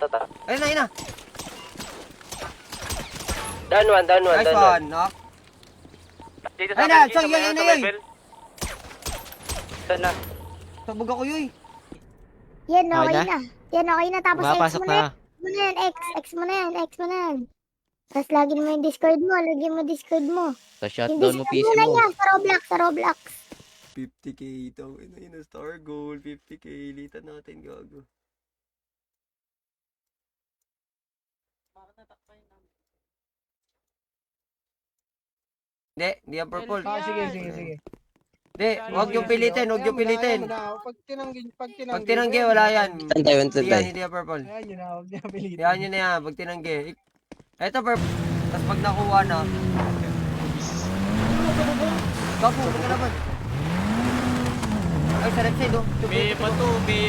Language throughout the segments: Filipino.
tata. Ayun na. Down one. Nice one, knock. Dito Ayun na, so yun. Saan na? Sabog ako yun. Yan, Okay okay na? na. Yan, okay na. Tapos X Pumapasok mo na yan. X mo na yan. Tapos lagyan mo yung Discord mo. Lagyan mo Discord mo. Sa Yung shutdown mo Discord PC muna mo. niya sa Roblox. 50k ito. Ayun na, star goal. 50k. Litan natin, gago. Hindi yan purple. Sige. Hindi, huwag yung pilitin. Pag tinanggi, wala yan. Tantay. Hindi yan purple. Ayan yun na, huwag niya pilitin. Yan yun na yan, pag tinanggi. Eto purple. Tapos pag nakuha na. Gapo, may kalaban. Ay, sa left side, oh. May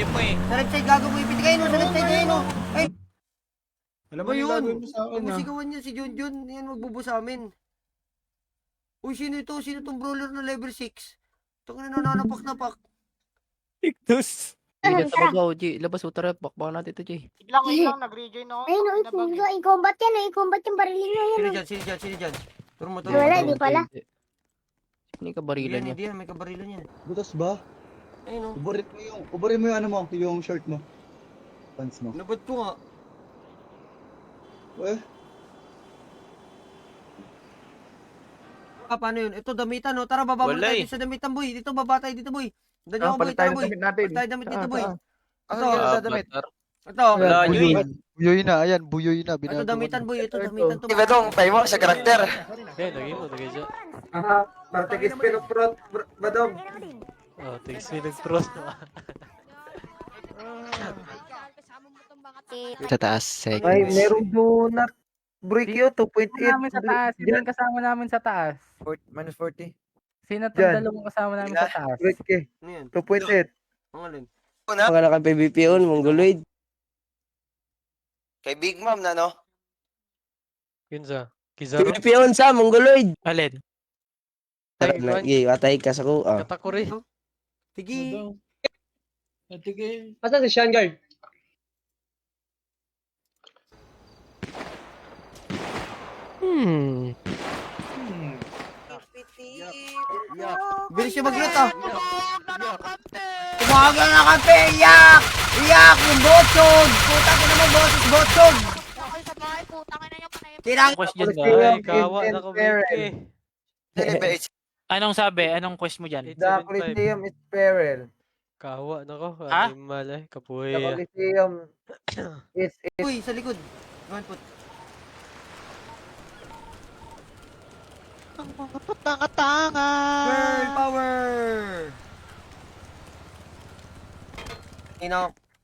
mo eh. Sa left side, gago mo ipitigay, no? Sa left side, ayun, oh. Ay, Alam ba yun? gagawin mo sa akin, ah. Pagmasigawan niya si Junjun, yan magbubo sa amin. Uy, sino ito? Sino tong brawler na level 6? Ito ka na nananapak-napak. Ictus. Ingat sa babaw, G. Labas mo tara. Bakbaka natin ito, G. Lang, nag-rejoin ako. Ayun, i-combat yan. I-combat yung barilin niya. Sino dyan? Turo mo. Wala, di pala. Sino yung kabarilan niya? Hindi yan, may kabarilan yan. Butas ba? Ayun, oh. Uburin mo yung ano mo, yung shirt mo. Pants mo. Nabot ko nga. Eh, Paano yun? Ito, damitan, no? Tara, baba muna tayo sa damitan, boy. Dito, baba tayo dito, boy. Danyo ko, boy. Tara, boy. Palit tayo damit dito, boy. Ito, ito. Wala nyo eh. buyoy na, ayan, buyoy na. Ito, damitan, boy. Ito, damitan to. Diba itong tayo mo sa karakter? Lagay siya. Aha, partikis pinag-prot, badong. Oh, thanks me nag-trust. Sa taas, second. Ay, merong donut. Break yun, 2.8. Namin sa taas. Sino yung kasama namin sa taas? Minus 40. Sino itong Diyan. dalawang kasama namin sa taas? Break eh. Ano yan? 2.8. Ang alin? Mga naka PVP yun, Mongoloid. Kay Big Mom na, no? Yun sa. Kizaro. PVP yun sa Mongoloid. Alin? Tara na, atay ka sa ko. Katakuri. Tigi. Asa si Sean Guard? Bilis siya mag-loot, ah. Tumaga na kampe, iyak! Iyak! Yung botsog! Puta ko naman, boses, botsog! Okay sa bahay, putang ina niyo. Tirang! Question ba? Ay, Kawa na ko, Anong sabi? Anong quest mo dyan? The Coliseum is peril. Kawa na ko. Ha? Animal eh. Kapuhi. The Coliseum is... Uy, sa likod. One foot. Girl power!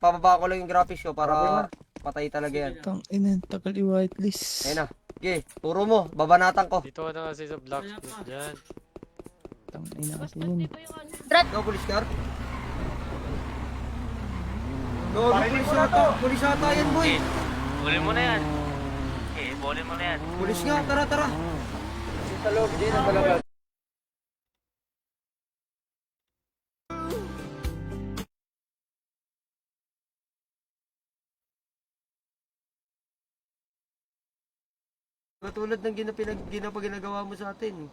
Pababa ko lang yung graphics ko para patay talaga yan. Tang ina, tagal i-whitelist. Ayun na. Okay, turo mo. Babanatan ko. Dito ka na kasi sa black spot dyan. Tang ina kasi yun. Go, police car. Go, police ata. Police ata yan, boy. Bulin mo na yan. Bulin mo na yan. Police nga, tara. Sa loob, di na palabas. Katulad ng ginagawa mo sa atin.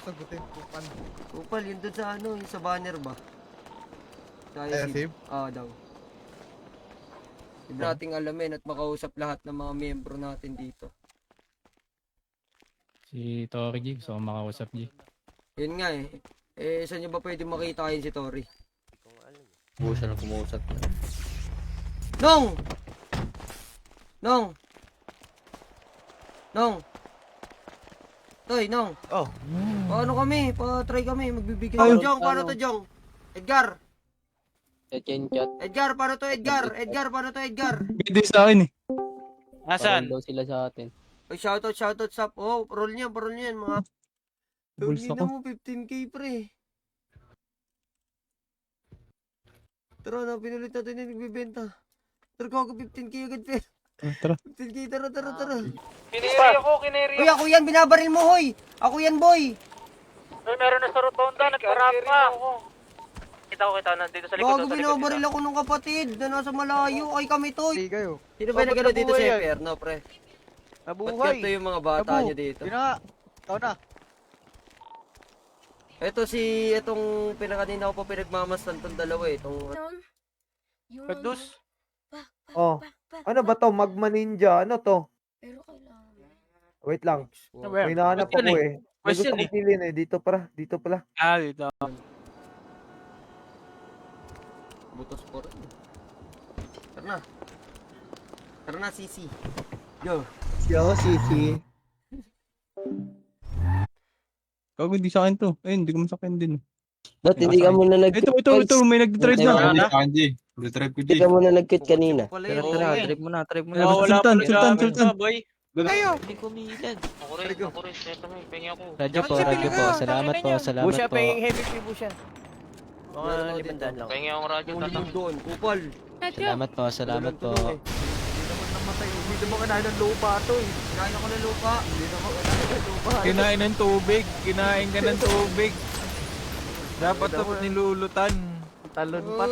Sagutin, kupan. Kupal, yun dun sa ano, yung sa banner ba? Save? Daw. Hindi nating alamin at makausap lahat ng mga miyembro natin dito. Si Tori G. Gusto ko makausap G. Yun nga eh. Saan nyo ba pwede makita kayo si Tori? Busa na kumusap. Nong! Toy, Nong. Oh. Paano kami? Pa-try kami. Magbibigay kami. Jong, paano to, Jong? Edgar! Chat. Edgar, paano to, Edgar? Edgar, paano to, Edgar? Hindi sa akin eh. Nasaan? daw sila sa atin. Oy, shoutout sa... Oh, parol niyan, mga... Bulsa Tugin na ko. mo, 15k pre. Tara na, pinulit natin yung nagbibenta. Tara ko ako 15k agad pre. Tara. 15k, tara. Kineri ako, kineri. Uy, ako yan, binabaril mo, hoy! Ako yan, boy! Uy, meron na sa rotonda. Nagparap pa. Kita ko, nandito sa likod. Bago binabaril ako ng kapatid na nasa malayo. Ay kami to. Hindi kayo. Sino ba nagano dito sa Inferno, pre? Ba't Nabuhay. ganito yung mga bata Nabu. nyo dito? Yun na nga. Ikaw na. Ito itong pinakakanina ko pa pinagmamastan tong dalawa eh. Itong Pedus. Oh. Ano ba to? Magma Ninja. Ano to? Pero kailangan. Wait lang. Where? May nahanap Question ako eh. May gusto Question kong pilin eh. Dito pala. Ah, dito. butos po rin. Tara na, Sisi. Yo. Yo, Sisi. Gago, hindi sa akin to. Ayun, hindi ko masakin din. Ba't hindi ka muna nag-quit? Ito, may nag-drive na. Hindi ka muna nag-quit kanina. Tara, trip mo na. Sultan. boy. Kayo. Hindi kumilan. Ako rin. Ito may pengi ako. Radyo po. Salamat po. Busya pa yung heavy free busya. Mga 500 lang. Pengi akong radyo, tatang. Uling doon, kupal. Salamat po. Hindi naman kanahin ng lupa to eh. Kinain ako ng lupa. Hindi naman kinain ng lupa. Kinain ng tubig. Kinain ka ng tubig. Dapat tapos nilulutan. Talon pa.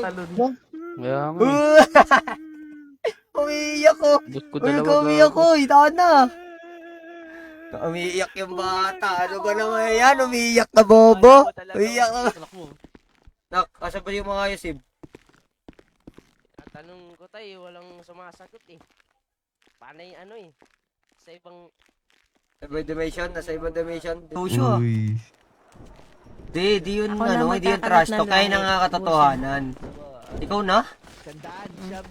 Kaya nga. Umiiyak ko. Umiiyak ko. Itahan na. Umiiyak yung bata. Ano ba naman yan? Umiiyak na bobo. Umiiyak na. Nak, asa ba yung mga yusib? Tanong ko tayo, walang sumasagot eh. Panay ano eh. Sa ibang... Ibang dimension? Nasa ibang dimension? Pusyo. Di yun hindi yun trash talk. Kaya na nga katotohanan. Ikaw na?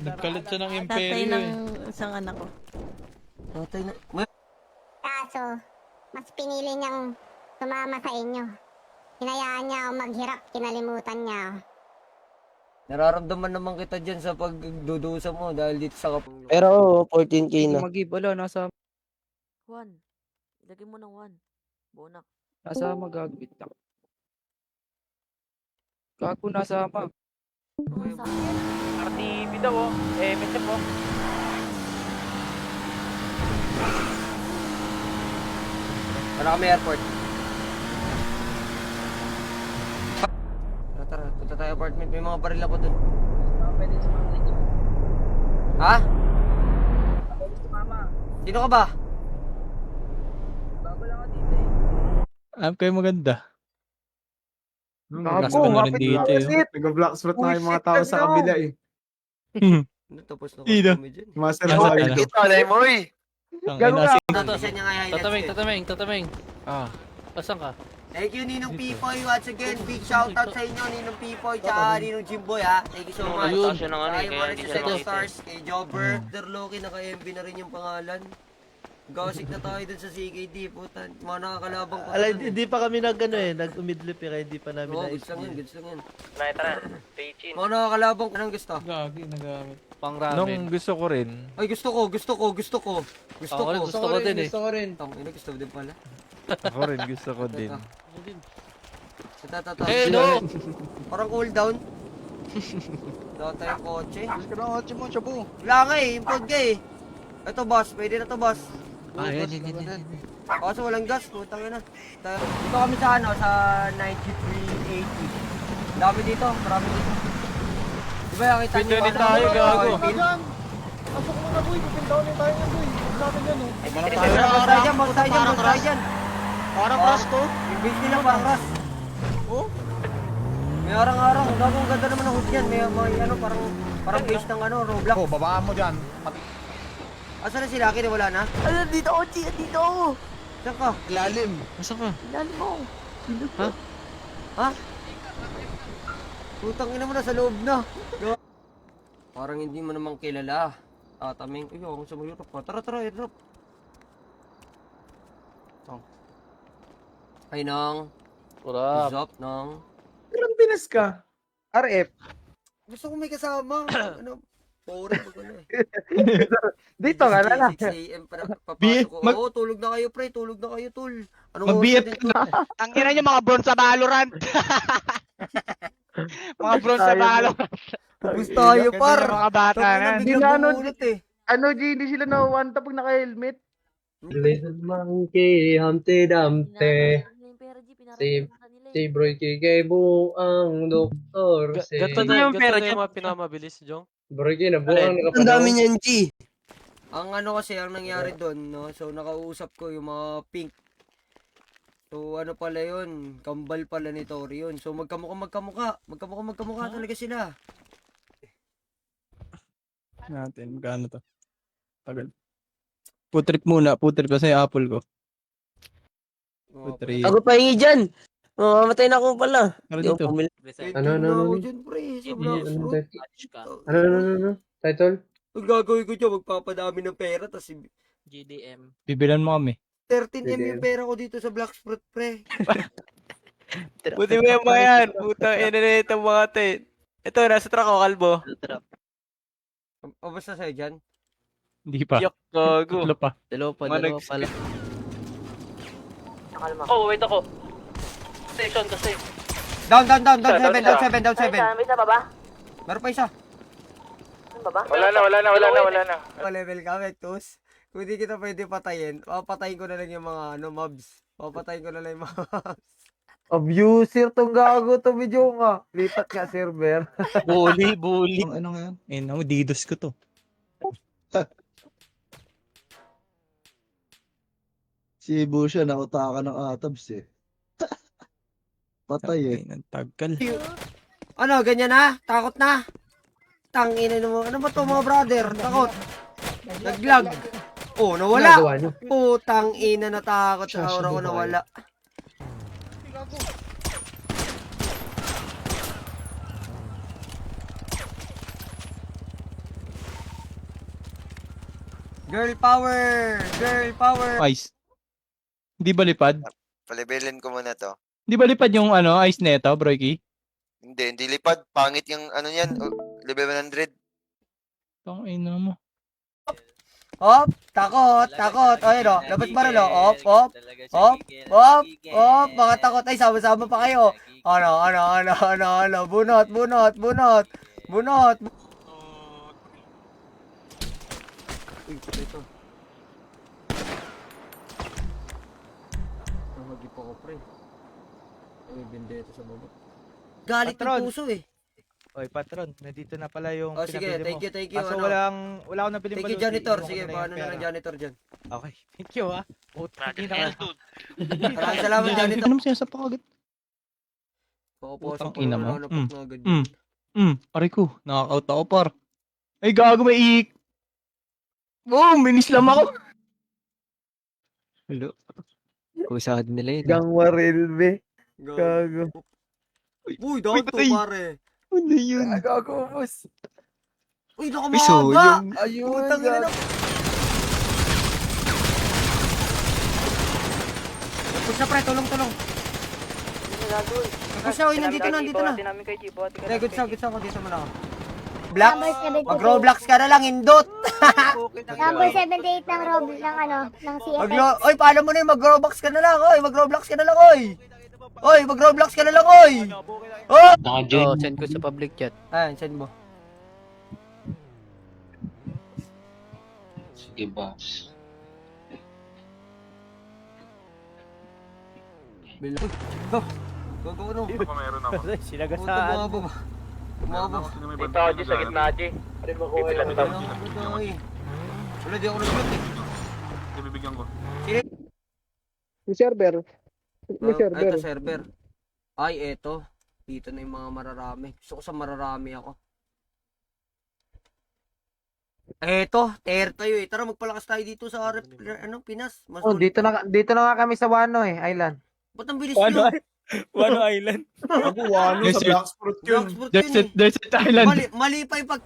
Nagkalat siya ng Tatay imperyo ng eh. isang anak ko. Tatay na. Kaso, mas pinili niyang sumama sa inyo. Hinayaan niya ako maghirap, kinalimutan niya ako. Nararamdaman naman kita dyan sa pagdudusa mo dahil dito sa kapag... Pero 14k na. Mag-ibala, nasa 1. Ilagay mo ng 1. Bonak. magagawit lang. Gago nasa mag. RTV daw, oh. MSF, oh. Para kami airport. Tara, punta tayo apartment. May mga baril ako dun. Pwede sumama dito. Ha? Pwede sumama. Sino ka ba? Bago lang ako dito eh. Alam kayo maganda. Gago, Hapit dito eh. Nag-black spot na yung mga tao sa kabila eh. Tapos na Sino? kami dyan. Master Hawag. Alay mo eh. Ang ina, Ito, siya niya nga highlights. Tataming. Ah. Asan ka? Thank you, Ninong Pipoy. Once again, big shoutout sa inyo, Ninong Pipoy, tsaka Ninong Jimboy, ha? Thank you so much. Ayun. Siya ng ano, Kaya kaya mga hindi sa siya 7 makita. stars, kay Jobber, Derloki, naka-MB na rin yung pangalan. Gawasik na tayo dun sa CKD, putan. Mga nakakalabang ko. Hindi pa kami nag-umidlip eh, kaya hindi pa namin Oo, goods lang yun, goods lang yun. Tara, Peichin. Mga nakakalabang ko nang gusto. Gagi, nagamit. Pang Nung ramen. gusto ko rin. Ay, gusto ko. Gusto ko din eh. Tangina, gusto ko din pala. Ako rin gusto ko din. Ito. Eh, no! Parang cool down. Daw tayong kotse. Gusto na kotse mo, Shabu. Wala nga eh, impod ka eh. Ito boss, pwede na to boss. Yan. Kaso walang gas, putang ina. Dito kami sa sa 9380. Dami dito, marami dito. Diba nakita niyo Pwede tayo, gago. Pasok mo na boy, pipindaw na tayo boy. Ang dami yan oh. Bang tayo dyan. Parang crush to. Yung base nila parang ras. Oh? May arang-arang, gagong ganda naman ng hood yan. May ano, parang base ng ano, Roblox. Oh, babaan mo dyan. Asan na sila? Akin wala na? Ay, dito ako, Chi! Dito ako! Saan ka? Lalim. Asan ka? Ilalim mo! Ha? Putang ina mo na sa loob na. Parang hindi mo namang kilala. Tataming. Uy, ako sa mag-Europe pa. Tara, Europe. Ay, Nang. Urap. What's up, Nang? Ilang Pinas ka? RF. Gusto ko may kasama. Ano? Power pag ano eh. Dito ka na lang. 6 AM para papasok ko. Oo, tulog na kayo, pre. Tulog na kayo, tol. Mag-BF ka na. Ang ina niyo mga bronze sa Valorant. Mga bronze sa Valorant. Gusto kayo, par. Mga bata na. Hindi na ano, eh. Ano, G, hindi sila nawawanta pag naka-helmet. Little monkey, Humpty Dumpty. pera, G. Pinarami Si- na nila eh. Si Broy Kikebo ang doktor. Ganto na yung pera niya. Mga pinamabilis, Jong. Broy Kikebo ang Ang dami niyan, G. Ang ano kasi, ang nangyari doon, no? So, nakausap ko yung mga pink. So, ano pala yun? Kambal pala ni Tori yun. So, magkamukha talaga sila. Natin, magkano to? Tagal. Putrip muna, putrip kasi yung apple ko. Putrip. Ako pa hingi dyan. Mamamatay na ako pala. Ano Di ako dito? pumili. Ano? Dyan, pre, sa Ano? Blacksburg. Ano? Title? Ang gagawin ko dyan, magpapadami ng pera, tas GDM. Bibilan mo kami. 13M yung pera ko dito sa Blacksburg, pre. Buti mo yung mga yan. Puta, inanito mga te. Ito, nasa truck ako, kalbo. O, basta sa'yo dyan? Hindi pa. Yok, gago. Tatlo pa. Dalawa Manags- pala. Oh, wait ako. Station kasi. Down, Isa, 7, down down isa. 7, down 7. May isa pa ba? Meron pa isa. Wala na. Pa-level ka, Vectus. Kung hindi kita pwede patayin, papatayin ko na lang yung mga mobs. Papatayin ko na lang yung mga mobs. Abuser tong gago to, video nga. Lipat nga server. Bully. Ano nga yan? Eh, no, DDoS ko to. Si Busha nautakan ng atabs eh. Patay eh. Ay, ng tagal. Ano, ganyan na? Takot na? Tangina mo. Ano ba to mga brother? Takot. Naglag. Oh, nawala. Ginagawa niyo? Putang ina, natakot sa aura ko, nawala. Girl power! Girl power! Ice. Hindi ba lipad? Palibelin ko muna to. Hindi ba lipad yung ice neto, Broyki? Hindi lipad. Pangit yung ano yan. Level 100. Tang ina mo. Op! Takot! O, yun o. Labas baralo. Op! Baka takot. Ay, sama-sama pa kayo. Ano. Bunot. Uy, ito. Mahagip ako, pre. May bendeta sa baba. Galit ng puso eh. Oy, patron, nandito na pala yung Oh, sige, pinabili mo. thank you. Kaso Ano? wala akong nabiling Thank you, baluti. janitor. Iwan ko Sige, na yung paano na pera. ng janitor dyan? Okay, thank you ah. Hindi na Dude. Maraming salamat, janitor. Ano mo siya sa pagkagat? Papapasok Putang ko ina na mo. napak na agad. Aray ko, nakaka-out ako par. Ay, gago, may iik. Boom, minislam ako. Hello. Kusahad nila yun. Gang waril, be. Gago. Gago. Uy, down to, patay. pare. Ano yun? Gago, boss. Uy, May nakamahaba. soyong. Ayun, Putang ina na. Push na, pre. Tulong. Push na, uy, nandito na. Hindi, good sa ako. Dito mo na ako. Blocks? Number 78. Mag-Roblox ka na lang, indot. Number 78 ng ng CFX. Oy, paano mo na yun? Mag-Roblox ka na lang, oy. Mag-Roblox ka na lang, oy. Oy, mag-Roblox ka na lang, oy. Oh! Oo, send ko sa public chat. Ayan, send mo. Sige, boss. Bilang. Go, ano? meron ako. Puta, Sinagasaan. bumaba. Dito ako, G, sa gitna, G. Wala, di ako nag-shoot eh. Bibigyan ko. Yung server. Yung server. Ito, server. Ay, eto. Dito na yung mga mararami. Gusto ko sa mararami ako. Eto, tear tayo eh. Tara, magpalakas tayo dito sa Pinas. Mas Oh, dito na nga kami sa Wano Island. Ba't ang bilis nyo? Wano Island. Ako, walo Yes, sa sir. Blacksburg yun. Blacksburg There's yun eh. a Thailand. Mali pa yung pag...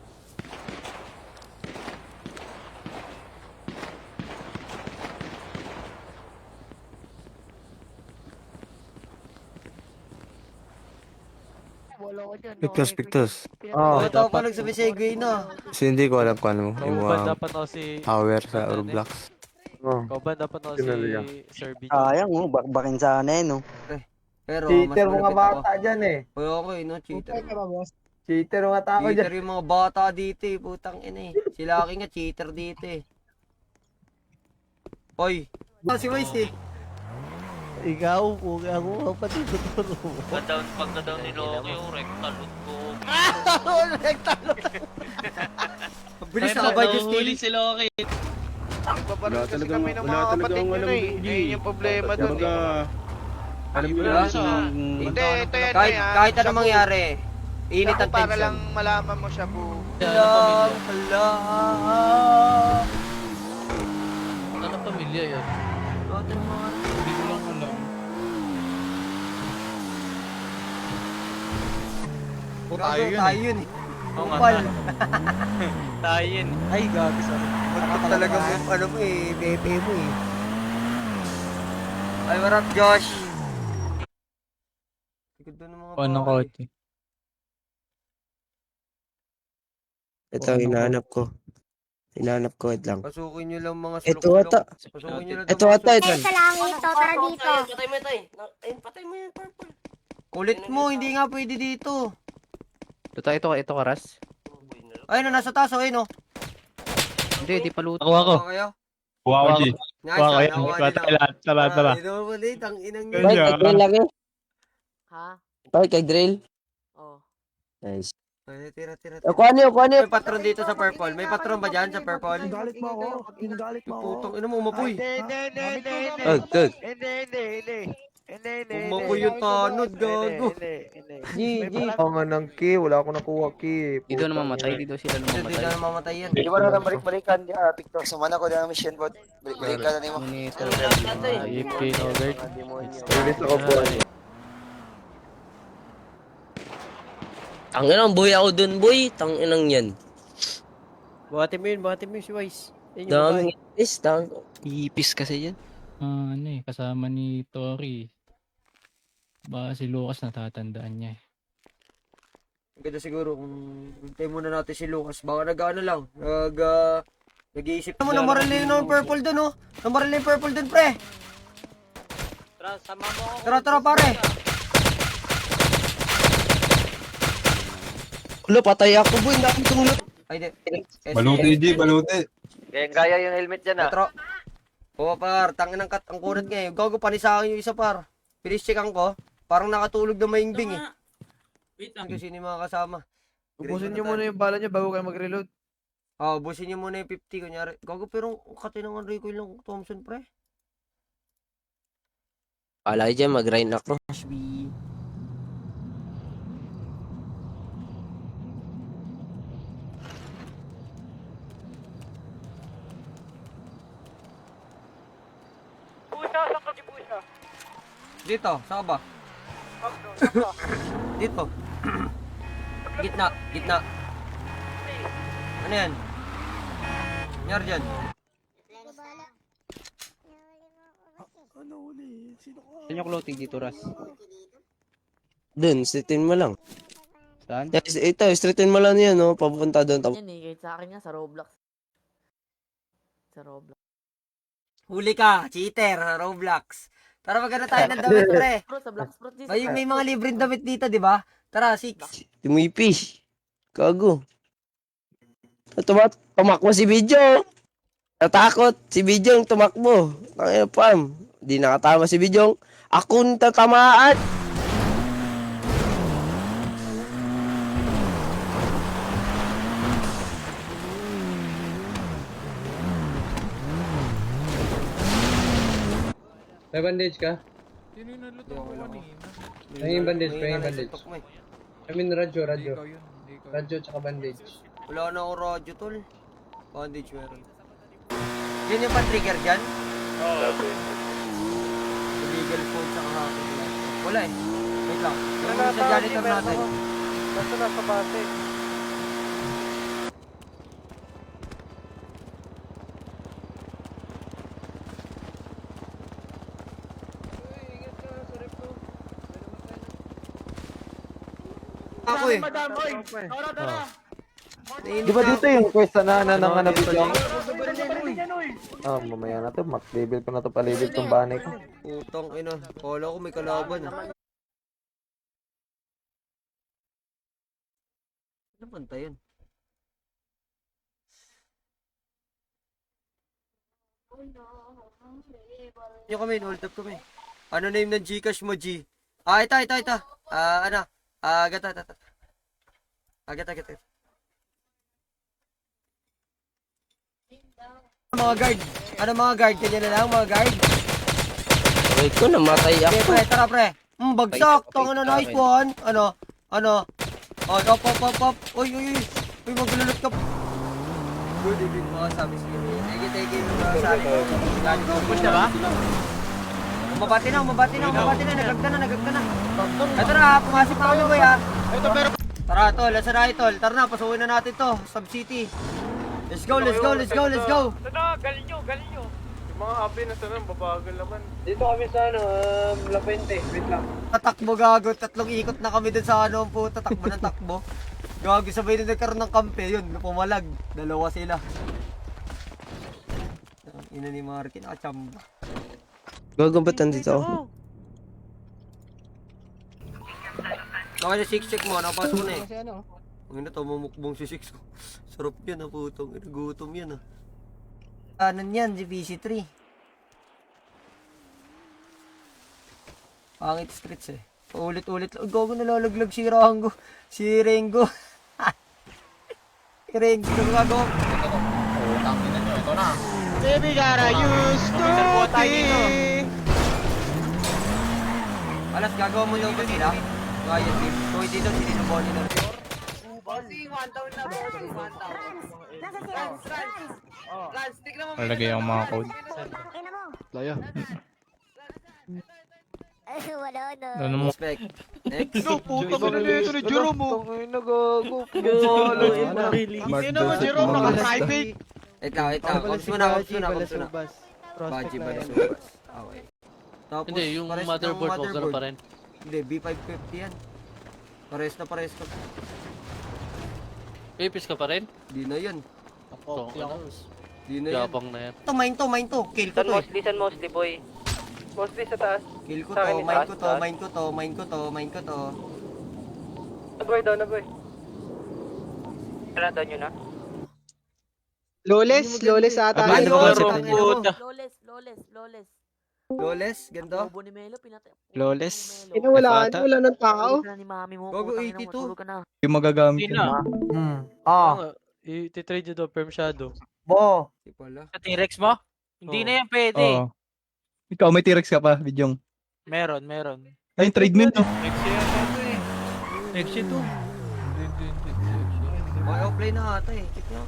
Pictus. Oh, Oh, ito pa nagsabi-segue na. kasi hindi ko alam kung ano yung dapat ako si... power sa Roblox. Oh. Kauban dapat ako Tinaliga. Sir B. Sayang mo, bakbakin sana eh, no? Pero Cheater mas mga malapit ako. bata dyan eh. Kaya ako eh, no? Cheater. Cheater mga tao dyan. Cheater yung mga bata dito eh. Putang ina eh. Si Lucky nga cheater dito eh. Hoy. Si Vice eh. Ikaw, pugi ako, kapatid ko turo. Pagka-down ni Loki, yung rectal ko. Bilis na ba, Justin? si Loki. Nagpaparoon kasi kami ng mga kapatid nyo na eh. Ayun yung problema dun eh. Alam mo Wala. Hindi, ito yan Kahit anong mangyari, init ang para tension. lang malaman mo siya po. Hala. Ano pamilya yan? Hindi ko lang alam. Tayo yun eh. Oo nga. Kupal. Tayo yun. Ay, gabi sa Ba't talaga mo, ano mo eh, BP mo eh. Ay, what up, Josh? Ganda ng mga Ano ko, bahay. Ito, hinahanap ko. Wait lang. Pasukin nyo lang mga Ito sulok-sulok. ata. Pasukin nyo lang Ito mga ata, sulok. ito. Sa langit, to, tara dito. Patay mo tay. Ayun, patay mo yung purple. Kulit mo, hindi nga pwede dito. Ito ka, Ras. Ayun, nasa taso, ayun oh. Hindi pa luto. Ako. Kayo? Wow, G. Nice, Wow, yan. nakuha Patay nila. lahat. Tara. Ito mo ulit, ang inang Kanya. nyo. Kay drill lagi. Ha? Kay drill. Oh. Nice. Ay, tira. Kuha niyo. May patron dito sa purple. May patron ba dyan sa purple? Galit mo ako. Galit mo ako. Putong, ino mo, umapoy. Hindi. Umapoy yung tanod, gago. GG. Mga nang ki, wala akong nakuha ki. Dito na mamatay. Dito sila Hindi namamatay. na mamatay yan. Di ba na balik-balikan, Victor? Sumana ko na ng mission bot. Balik-balikan na ni mo. Monitor. AFK alert. Release ako po. Tanginang boy ako dun, boy. Tanginang yan. Buhati mo yun si Wise. Daming is, Ipis kasi yan. Kasama ni Tori. Baka si Lucas natatandaan niya eh. Ganda siguro kung hintay muna natin si Lucas. Baka nag-ano lang. Nag-iisip. Ano mo, namarili yung purple dun oh. Namarili yung purple dun, pre. Tara, pare. Ulo, patay ako boy. Dami kong loot. Ay, di. Baluti. Gaya yung helmet dyan ah. Petro. Oo, par. Tangin ng kat. Ang kunat nga eh. Gago pa ni sa akin yung isa, par. Pinis-checkan ko. Parang nakatulog na mahimbing eh. Wait Kasi sino yung mga kasama. Ubusin nyo muna yung bala nyo bago kayo mag-reload. Busin nyo muna yung 50, kunyari. Gago, pero katinangan recoil ng Thompson, pre. Pala dyan, mag-grind ako. Dito, saan ka ba? Dito. Gitna. Ano yan? Nyar dyan. Saan yung clothing dito, Ras? Dun, streetin mo lang. Saan? Yes, ito, streetin mo lang yan, no? Papunta doon. Yan eh, kahit sa akin nga sa Roblox. Sa Roblox. Huli ka, cheater, Roblox. Tara, maganda tayo ng damit, pre. Bro, sa Black Spot dito. May mga libreng damit dito, di ba? Tara, 6. Tumipi. Gago. Tumakbo si Bijong. Natakot si Bijong tumakbo. Ang pam. Di nakatama si Bijong. Ako tatamaan. May bandage ka? Sino yung naluto ko kanina? Pahingin bandage, pahingin bandage. Tutok mo eh. I mean, radyo. Hindi ikaw yun. Hindi ikaw. Radyo tsaka bandage. Wala na akong radyo, tol. Bandage meron. Yan yung pan-trigger dyan? Illegal phone sa hacking laptop. Wala eh. Wait lang. Yung sa janitor natin. Basta nasa base. Ako eh. Di ba dito yung quest na video? Mamaya na to. Max level pa na to. Pa-level tong banay ko. Putang ina. Kala ko may kalaban. Ano banta yun? Yung kami, hold up kami. Ano name ng Gcash mo, G? Ito. Ano? Agad. Mga guard. Ano mga guard? Kanya na lang, mga guard. Ay ko, namatay Okay, ako. pre, tara, pre. Bagsak. Tong ano, nice one. Ano? Oh, op. Uy, maglulot ka. Good evening, mga sabi sige. Thank you, mga sabi ko. Push na ba? Umabati na. Nagagda na. Ito na, pumasok na kami, boy, ha. Tara, tol. Lasa na, tol. Tara na, pasukin na natin to. Sub City. Let's go. Sana, galing nyo. Yung mga abi na sana, babagal naman. Dito kami sa La Puente. Wait lang. Tatakbo, gago. 3 ikot na kami dun sa ano, puta. Takbo. Gago, sabay na nagkaroon ng kampe. Yun, pumalag. 2 sila. Ang ina ni Marky, nakachamba. Gago ba't nandito ako? Okay na 6 check mo, nakapasok ko na eh. Kasi ano? Ang ina, mumukbong si 6 ko. Sarap yan, putong. Gutom yan, Kanan yan, GPC3. Pangit streets eh. Paulit-ulit. Gago, nalalaglag si Rango. Si Rengo. Si Rengo, gagawa. Baby, gotta use cookie. Alas, gagawa mo daw ba sila? Gaya, Toy dito, sininuboni na. Nasa si Rans. Malagay ang mga code. Ina mo. Laya. Wala na. Ano mo? Respect. Next. Puta ka na nito ni Jerome, oh. Sino mo, Jerome? Naka-private. Wait lang. Ops muna. Baji ba na subas? Okay. Tapos, Hindi, yung pares ng motherboard mo, gano'n pa rin. Hindi, B550 yan. Pares na. Pipis ka pa rin? Di na yan. Ako, Di na yan. Yabang na yan. Ito, mine to. Kill ko to eh. San mostly, boy. Mostly sa taas. Kill ko Sa to, akin, mine ko to. Naboy daw. Tara daw nyo na. Loles ata. Ay, Ano yun, ba, si Rom? tangina mo. Puta. Lawless. Loles, ganda. Bobo ni Melo, pinatay. Lawless. Wala ng tao. Ni mami mo. Gogo, putang ina mo, 82. tulog ka na. Yung magagamit Hindi na. I-trade nyo daw, Perm Shadow. Bo. Di pala. Sa T-Rex mo? Hindi na yan pwede. Oo. Ikaw, may T-Rex ka pa, Bidyong. Meron. Ay, trade mo to. Next year to. Okay, play na ata eh. Keep nyo.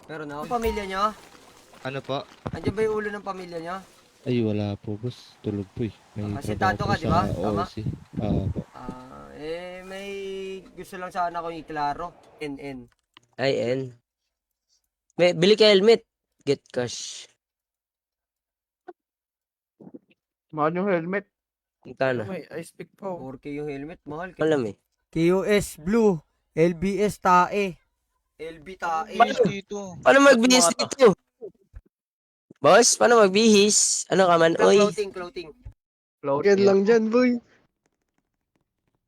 Meron na ako. Pamilya nyo? Ano po? Andiyan ba yung ulo ng pamilya nyo? Ay, wala po, boss. Tulog po eh. May Sentado ka, di ba? Tama? po. May gusto lang sana akong iklaro. NN. Ay, bili ka helmet. Get cash. Mahal yung helmet. Magkano? ice pick po. 4K yung helmet, mahal. Alam eh. KOS Blue. LBS Tae. LB Tae. dito? Paano magbihis dito? Boss, paano magbihis? Ano ka man? Oy. Clothing. Yan lang dyan, boy.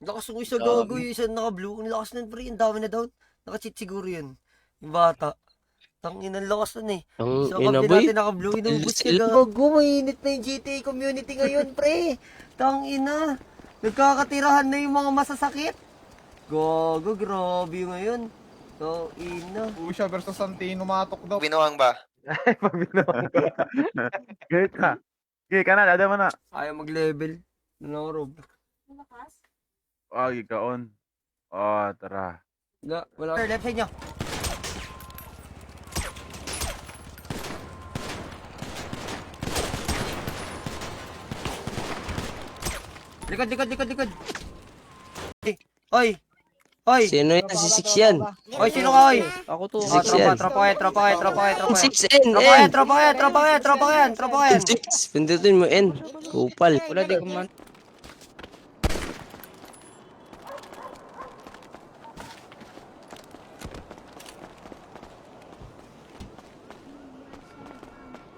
Lakas ng isa gago yung isa naka-blue. Ang lakas nun, pre. Ang dami na down. Naka-cheat siguro yun. Yung bata. Tangin ang lakas nun eh. Ang Sa ina, kampi boy. natin naka-blue. Inubos ka Sila. gago. Mainit na yung GTA community ngayon, pre. Tangina. Nagkakatirahan na yung mga masasakit. Gago, grabe ngayon. Tangina. Usha versus Santino matok daw. Binuang ba? Pag binuwang ka. Gate ka. Gate ka na, dada mo na. Ayaw mag-level. Ano Rob? Ay, ka-on. Oh, tara. Wala. Sir, left side nyo. Likod. Oy. Sino yan? Si Six yan. Oy, sino ka, oy? Ako to. Six yan. Tropa yan. Six N. Tropa yan. Six. Pindutin mo N. Kupal. Wala, di ko man.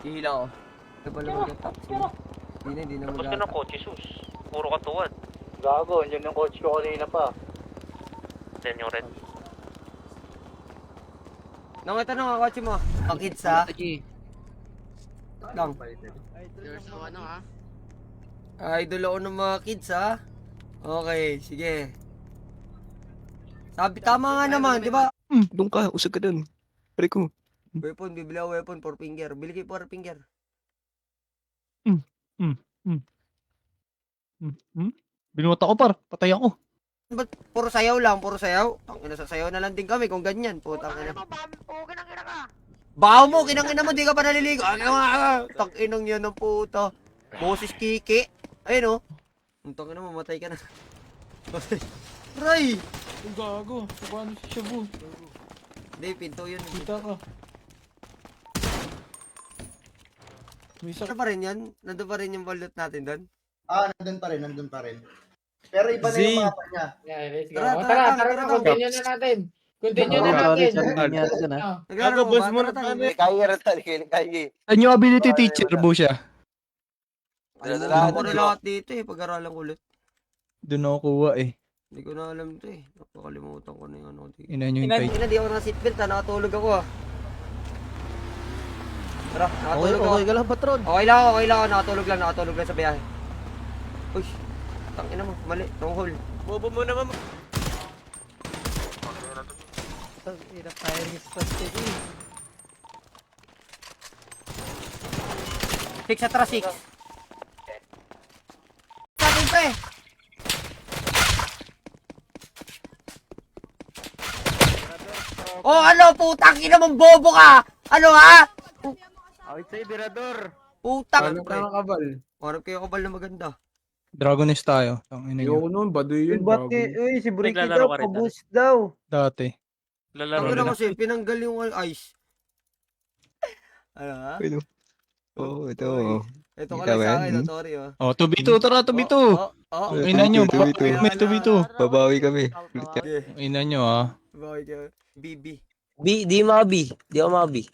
Hihila ko. Ito pala mag-attack. Hindi na mag-attack. kotse, sus. Puro katuwad. Gago, yun yung coach ko kanina pa. Yan yung red. Nakita na nga kotse mo. Ang kids ha. Lang. Idol ako ng mga kids ha. Okay, sige. Sabi, tama nga naman, di ba? Doon ka, usag ka doon. Pare ko. Weapon, bibili ako weapon, 4 finger. Bili kayo 4 finger. Binuta ko par, patay ako. Ba't puro sayaw lang, puro sayaw? Tangina, sa sayaw na lang din kami kung ganyan. Putang ina. Baho mo, kinangina mo, di ka pa naliligo. Tanginang yan ng puta. Boses kiki. Ayun o. Ang tangina, mamatay ka na. Ray! Ang gago, paano si Shabu? Hindi, pinto yun. Kita ka. Ano pa rin yan? Nandun pa rin yung balot natin doon? Nandun pa rin. Pero iba na yung mapa niya. Tara, Continue na natin. Naglaro mo ba? Tara, Kaya rata, kaya. Ano yung ability teacher mo siya? Alam ko na lahat dito eh, pag-aralan ko ulit. Doon ako kuha eh. Hindi ko na alam to eh. Napakalimutan ko na yung ano dito. Ina nyo yung tight. Ina, di ako ng seatbelt ha, nakatulog ako ah. Tara, nakatulog ako. Okay ka lang, patron. Okay lang ako, nakatulog lang sa biyahe. Uy, tangina mo, mali, wrong hole. Bobo mo naman. Six atras, 6. Sabi pre! Oh, ano, putang ina mong bobo ka! Ano ha? Awit sa'yo, Birador. Putang pre. kabal. Harap kayo kabal na maganda. Dragonist tayo. Tangina nyo. nun, baduy Uy, ba't uy, si Bricky daw, paboost daw. Dati. Tangina kasi, pinanggal yung ice. Ano ha? Oo, ito. Ito ka lang sa akin, sorry oh. Oh, 2v2, tara 2v2. Ina nyo, may 2v2. Babawi kami. Ina nyo ah. Bakit ka? BB. Di mabi. Di ako mabi.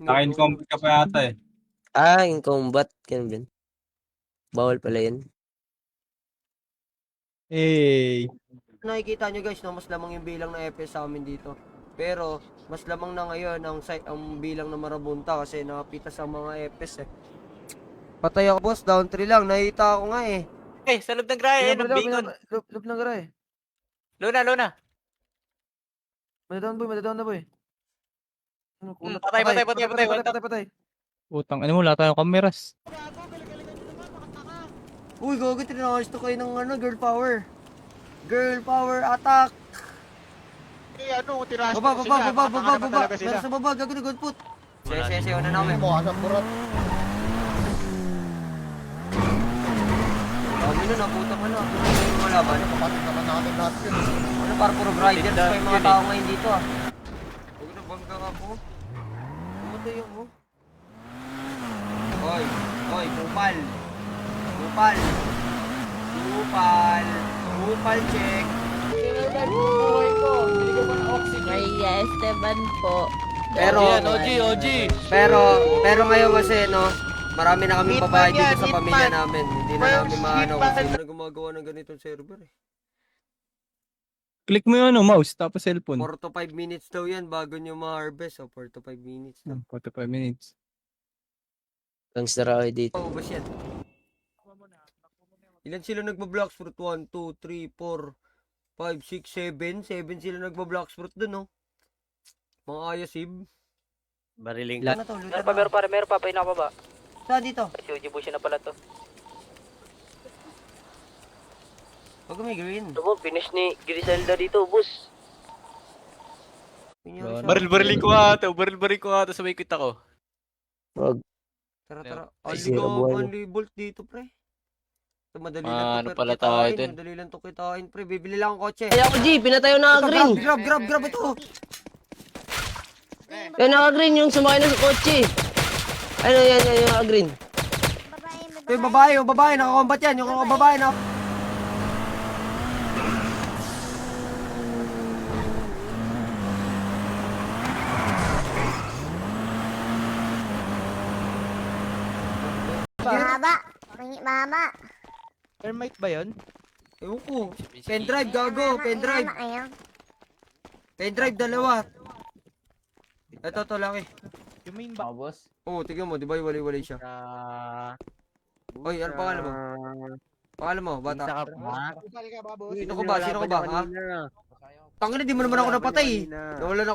Kain combat ka pa yata eh. In combat. Ganun din. Bawal pala yun. Hey. Nakikita nyo guys, no, mas lamang yung bilang ng FPS sa amin dito. Pero, mas lamang na ngayon ang bilang ng Marabunta kasi nakapita sa mga FPS eh. Patay ako boss, down 3 lang. Nakita ako nga eh. Eh, sa loob ng grahe, ng bacon. Loop na garay. Luna. Madadown na boy. Patay. Utang, ano mo, wala tayong kameras. Uy, gago, tinangalis to kayo ng girl power. Girl power attack. Eh, ano, tirahan Baba. talaga sila. Meron sa baba, gago na gunput. Sesiyo na namin. Dami na, naputang ano. Ano yung mga laban? Ano, para puro grinders pa yung mga tao ngayon dito ah. Huwag na bangga ako. Pumatay ako. Hoy, Kupal check. May Esteban po. Pero ngayon kasi no, marami na kaming babae dito sa pamilya namin. Hindi na namin maano kung sino na gumagawa ng ganitong server eh. Click mo yung mouse, tapos cellphone. 4 to 5 minutes daw yan bago nyo ma-harvest. So 4 to 5 minutes daw. 4 to 5 minutes. Gangster ako dito. Paubos yan. Ilan sila nagba-blocks fruit? 1, 2, 3, 4, 5, 6, 7. 7 sila nagba-blocks fruit dun, no? Mga ayasib. Bariling. Ano to? Meron pa, pinakababa. Saan dito? Si Uji Bushi na pala to. Huwag may green. Ito mo, finish ni Griselda dito, boss. Baril-baril ko nga to sa may kita ko. Wag. Tara. Sira buhay. Only bolt dito, pre. Ito, madali lang Ano to pala kitain. tayo dun? Madali lang to kitain, pre. Bibili lang ang kotse. Ay ako G, pinatayo na Ito, green. grab ito. Kaya naka-green yung sumakay na sa kotse. Ano yan, yung green. Ito yung babae, nakakombat yan. Yung babae na... Mama. Thermite ba yun? Ewan ko. Pendrive, gago. Pendrive, dalawa. Ito, Laki. Yung main ba? Boss. Oo, tignan mo, di ba wali-wali siya? Oy, ano pangalan mo? Pangalan mo, bata. Isa ka pa. Sino ko ba? Ha? Tangina, di mo naman ako napatay. Nawalan ako.